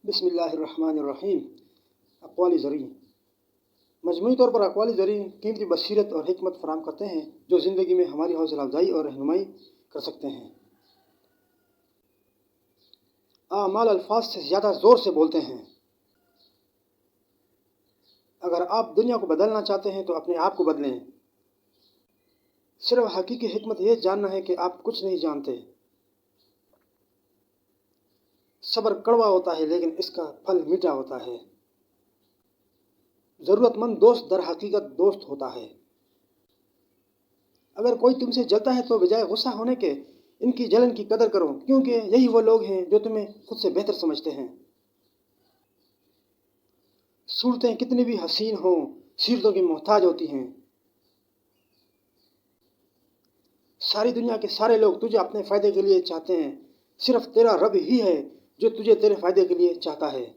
بسم اللہ الرحمن الرحیم۔ اقوال زرعی مجموعی طور پر اقوال زرعی قیمتی بصیرت اور حکمت فراہم کرتے ہیں جو زندگی میں ہماری حوصلہ افزائی اور رہنمائی کر سکتے ہیں۔ اعمال الفاظ سے زیادہ زور سے بولتے ہیں۔ اگر آپ دنیا کو بدلنا چاہتے ہیں تو اپنے آپ کو بدلیں۔ صرف حقیقی حکمت یہ جاننا ہے کہ آپ کچھ نہیں جانتے۔ صبر کڑوا ہوتا ہے لیکن اس کا پھل میٹھا ہوتا ہے۔ ضرورت مند دوست در حقیقت دوست ہوتا ہے۔ اگر کوئی تم سے جلتا ہے تو بجائے غصہ ہونے کے ان کی جلن کی قدر کرو، کیونکہ یہی وہ لوگ ہیں جو تمہیں خود سے بہتر سمجھتے ہیں۔ صورتیں کتنی بھی حسین ہوں، سیرتوں کی محتاج ہوتی ہیں۔ ساری دنیا کے سارے لوگ تجھے اپنے فائدے کے لیے چاہتے ہیں، صرف تیرا رب ہی ہے جو تجھے تیرے فائدے کے لیے چاہتا ہے۔